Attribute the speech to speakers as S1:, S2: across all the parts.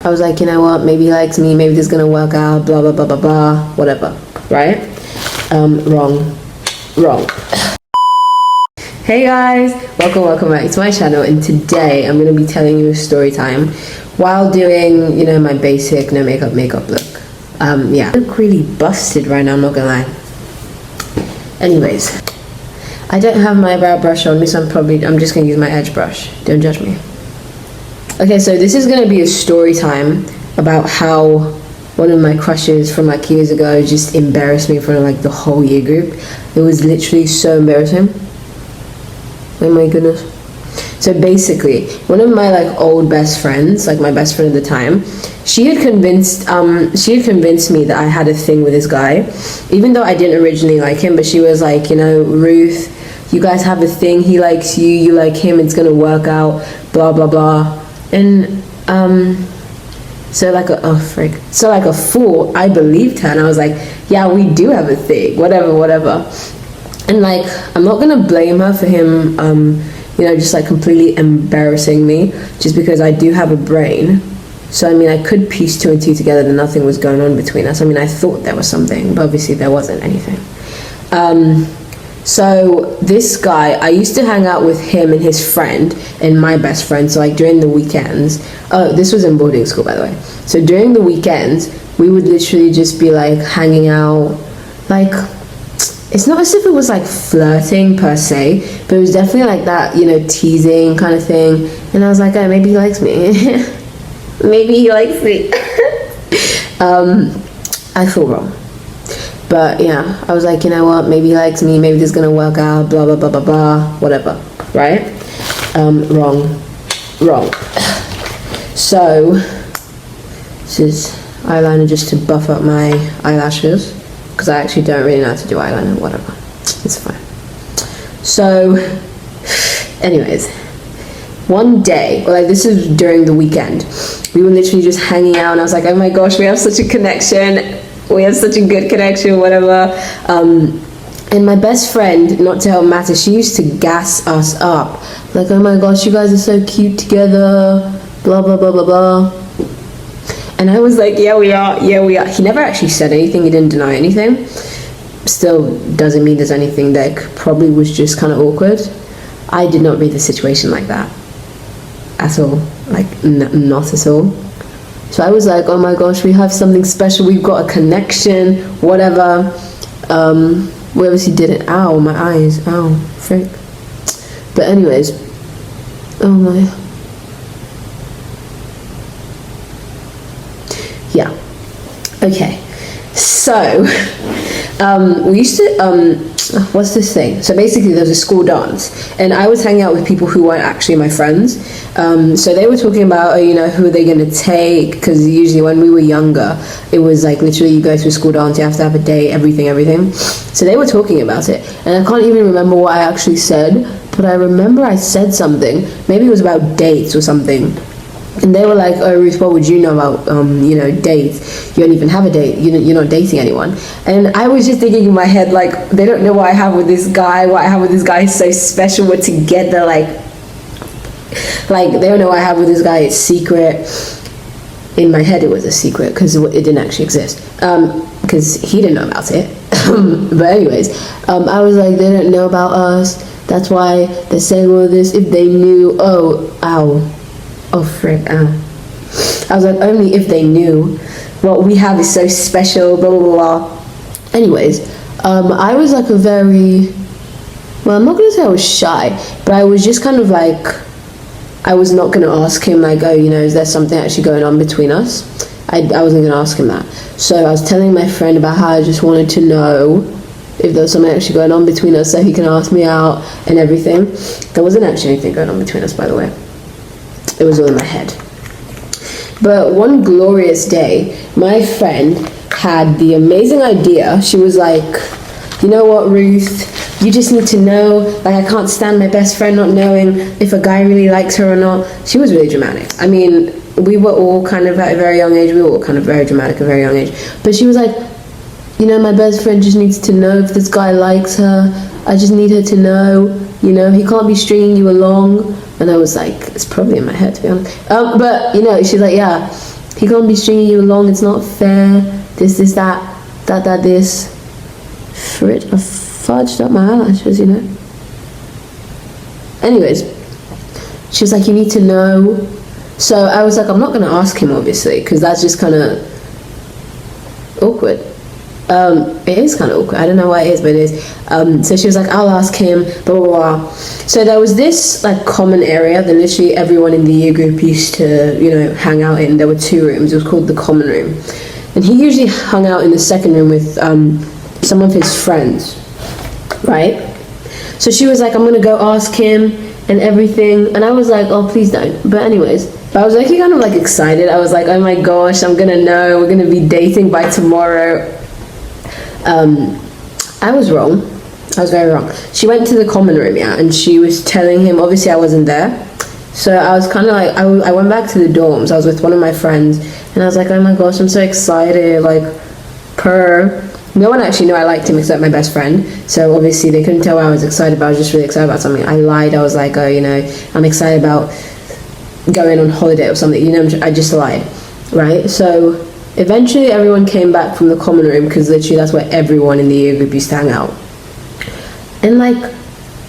S1: I was like, you know what, maybe he likes me, maybe this is gonna work out, blah blah blah blah blah, whatever, right? Wrong. Hey guys, welcome back to my channel, and today I'm gonna be telling you a story time while doing, you know, my basic no makeup look. Yeah, I look really busted right now, I'm not gonna lie. Anyways, I don't have my brow brush on me, so I'm just gonna use my edge brush. Don't judge me. Okay, so this is gonna be a story time about how one of my crushes from like years ago just embarrassed me in front of like the whole year group. It was literally so embarrassing. Oh my goodness. So basically, one of my like old best friends, like my best friend at the time, she had convinced me that I had a thing with this guy, even though I didn't originally like him. But she was like, you know, Ruth, you guys have a thing. He likes you, you like him. It's gonna work out. Blah blah blah. And so like a fool, I believed her, and I was like, yeah, we do have a thing. Whatever. And like, I'm not gonna blame her for him, you know, just like completely embarrassing me, just because I do have a brain. So I mean, I could piece two and two together that nothing was going on between us. I mean, I thought there was something, but obviously there wasn't anything. So this guy, I used to hang out with him and his friend and my best friend. So like during the weekends, oh, this was in boarding school, by the way. So during the weekends, we would literally just be like hanging out. Like, it's not as if it was like flirting per se, but it was definitely like that, you know, teasing kind of thing. And I was like, oh, maybe he likes me. Maybe he likes me. I feel wrong. But yeah, I was like, you know what, maybe he likes me, maybe this is gonna work out, blah blah blah blah blah, whatever, right? Wrong. So this is eyeliner just to buff up my eyelashes, because I actually don't really know how to do eyeliner. Whatever, it's fine. So anyways, one day, or like this is during the weekend, we were literally just hanging out, and I was like, oh my gosh, we have such a connection. We have such a good connection, whatever. And my best friend, not to help matter, she used to gas us up. Like, oh my gosh, you guys are so cute together, blah, blah, blah, blah, blah. And I was like, yeah, we are. He never actually said anything, he didn't deny anything. Still doesn't mean there's anything there. Probably was just kind of awkward. I did not read the situation like that. At all. Like, not at all. So I was like, oh my gosh, we have something special, we've got a connection, whatever. We obviously didn't. Ow, my eyes, ow, frick. But anyways, oh my. Yeah, okay. So, we used to, what's this thing? So basically there's a school dance, and I was hanging out with people who weren't actually my friends. So they were talking about, oh, you know, who are they going to take, because usually when we were younger, it was like literally you go to a school dance, you have to have a date, everything. So they were talking about it, and I can't even remember what I actually said, but I remember I said something, maybe it was about dates or something. And they were like, oh, Ruth, what would you know about, you know, dates? You don't even have a date. You're not dating anyone. And I was just thinking in my head, like, they don't know what I have with this guy. What I have with this guy is so special. We're together, like they don't know what I have with this guy. It's secret. In my head, it was a secret because it didn't actually exist. Because he didn't know about it. But anyways, I was like, they don't know about us. That's why they're saying all this. If they knew, oh frick, ow. I was like, only if they knew what we have is so special, blah blah blah. Anyways, I was like a very, well, I'm not gonna say I was shy, but I was just kind of like, I was not gonna ask him like, oh, you know, is there something actually going on between us? I wasn't gonna ask him that. So I was telling my friend about how I just wanted to know if there was something actually going on between us so he can ask me out and everything. There wasn't actually anything going on between us, by the way. It was all in my head. But one glorious day, my friend had the amazing idea. She was like, you know what, Ruth, you just need to know, like, I can't stand my best friend not knowing if a guy really likes her or not. She was really dramatic. I mean, we were all kind of at a very young age. We were all kind of very dramatic at a very young age. But she was like, you know, my best friend just needs to know if this guy likes her. I just need her to know, you know, he can't be stringing you along. And I was like, it's probably in my head, to be honest. But, you know, she's like, yeah, he can't be stringing you along, it's not fair, this, that, this. Frit, I fudged up my eyelashes, you know. Anyways, she was like, you need to know. So I was like, I'm not going to ask him, obviously, because that's just kind of awkward. It is kind of awkward. I don't know why it is, but it is. So she was like, I'll ask him, blah, blah, blah. So there was this, like, common area that literally everyone in the year group used to, you know, hang out in. There were 2 rooms. It was called the common room. And he usually hung out in the second room with some of his friends, right? So she was like, I'm gonna go ask him and everything, and I was like, oh, please don't. But anyways, I was like, kind of like excited. I was like, oh my gosh, I'm gonna know, we're gonna be dating by tomorrow. I was wrong. I was very wrong. She went to the common room, yeah, and she was telling him, obviously I wasn't there, so I was kind of like, I went back to the dorms. I was with one of my friends, and I was like, oh my gosh, I'm so excited, like, no one actually knew I liked him except my best friend, so obviously they couldn't tell why I was excited, but I was just really excited about something. I lied. I was like, oh, you know, I'm excited about going on holiday or something, you know. I just lied, right? So eventually everyone came back from the common room, because literally that's where everyone in the year group used to hang out, and like,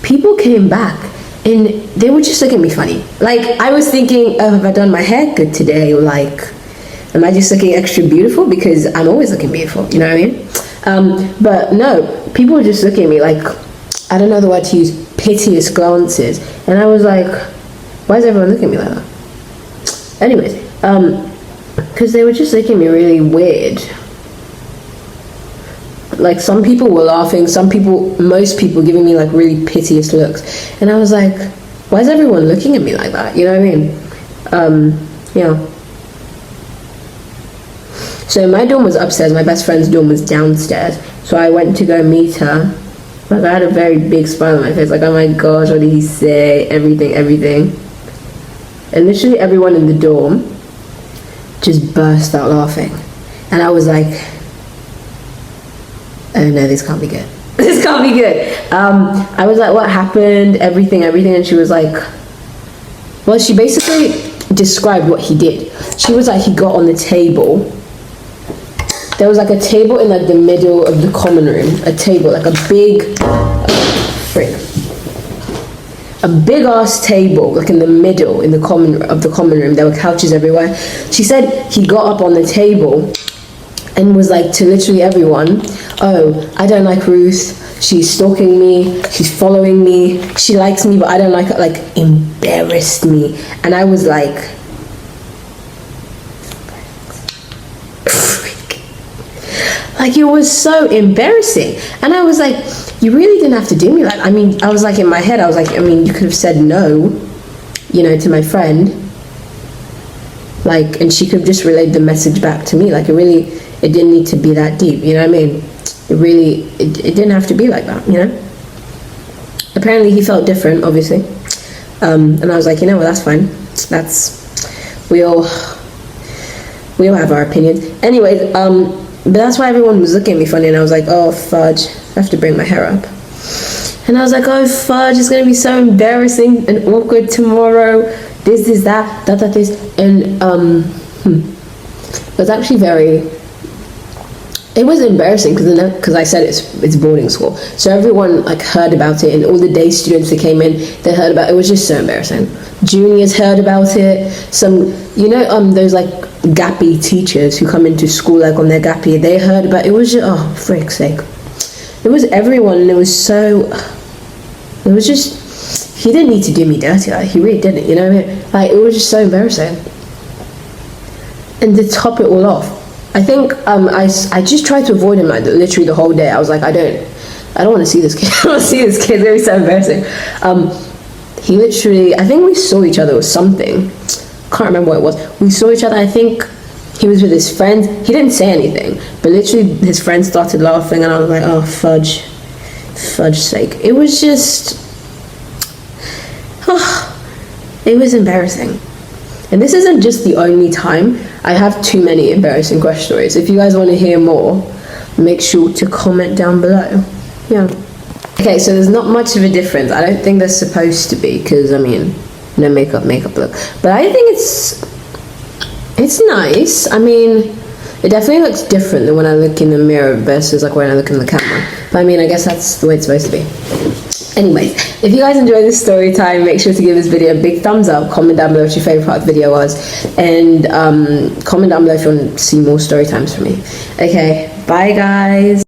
S1: people came back and they would just look at me funny. Like, I was thinking, oh, have I done my hair good today, or like, am I just looking extra beautiful, because I'm always looking beautiful, you know what I mean? But no, people were just looking at me like, I don't know the word to use, piteous glances. And I was like, why is everyone looking at me like that? Anyways, because they were just looking at me really weird. Like, some people were laughing, most people giving me like really piteous looks. And I was like, why is everyone looking at me like that? You know what I mean? Yeah. So my dorm was upstairs, my best friend's dorm was downstairs. So I went to go meet her. Like, I had a very big smile on my face, like, oh my gosh, what did he say? Everything. And literally everyone in the dorm just burst out laughing. And I was like, oh no, this can't be good. This can't be good. I was like, what happened? Everything. And she was like, well, she basically described what he did. She was like, he got on the table. There was like a table in like the middle of the common room, a table, like a big ass table, like in the middle in the common room. There were couches everywhere. She said he got up on the table and was like to literally everyone, oh, I don't like Ruth, she's stalking me, she's following me, she likes me but I don't like her, like, embarrassed me. And I was like, like, it was so embarrassing. And I was like, you really didn't have to do me like, I mean, I was like, in my head, I was like, I mean, you could have said no, you know, to my friend, like, and she could have just relayed the message back to me. Like, it didn't need to be that deep, you know what I mean? It didn't have to be like that, you know? Apparently he felt different, obviously. And I was like, you know what, that's fine. We all have our opinions. Anyways, but that's why everyone was looking at me funny, and I was like, oh fudge, I have to bring my hair up. And I was like, oh fudge, it's gonna be so embarrassing and awkward tomorrow. This, that, this. And it was actually it was embarrassing because I said it's boarding school. So everyone like heard about it, and all the day students that came in, they heard about it. It was just so embarrassing. Juniors heard about it. Some, you know, those like gappy teachers who come into school like on their gap year, they heard about it. It was just, oh, frick's sake. It was everyone, and it was just, he didn't need to do me dirty, like, he really didn't, you know what I mean? Like, it was just so embarrassing. And to top it all off, I think I just tried to avoid him like literally the whole day. I was like, I don't want to see this kid. I don't want to see this kid. It's going to be so embarrassing. He literally, I think we saw each other or something. Can't remember what it was. We saw each other. I think he was with his friends. He didn't say anything, but literally his friends started laughing, and I was like, oh fudge sake. It was just, it was embarrassing. And this isn't just the only time. I have too many embarrassing crush stories. If you guys want to hear more, make sure to comment down below. Yeah. Okay, so there's not much of a difference. I don't think there's supposed to be, because, I mean, no makeup look. But I think It's nice. I mean, it definitely looks different than when I look in the mirror versus like when I look in the camera. But I mean, I guess that's the way it's supposed to be. Anyways, if you guys enjoyed this story time, make sure to give this video a big thumbs up. Comment down below what your favorite part of the video was, and comment down below if you want to see more story times from me. Okay, bye guys.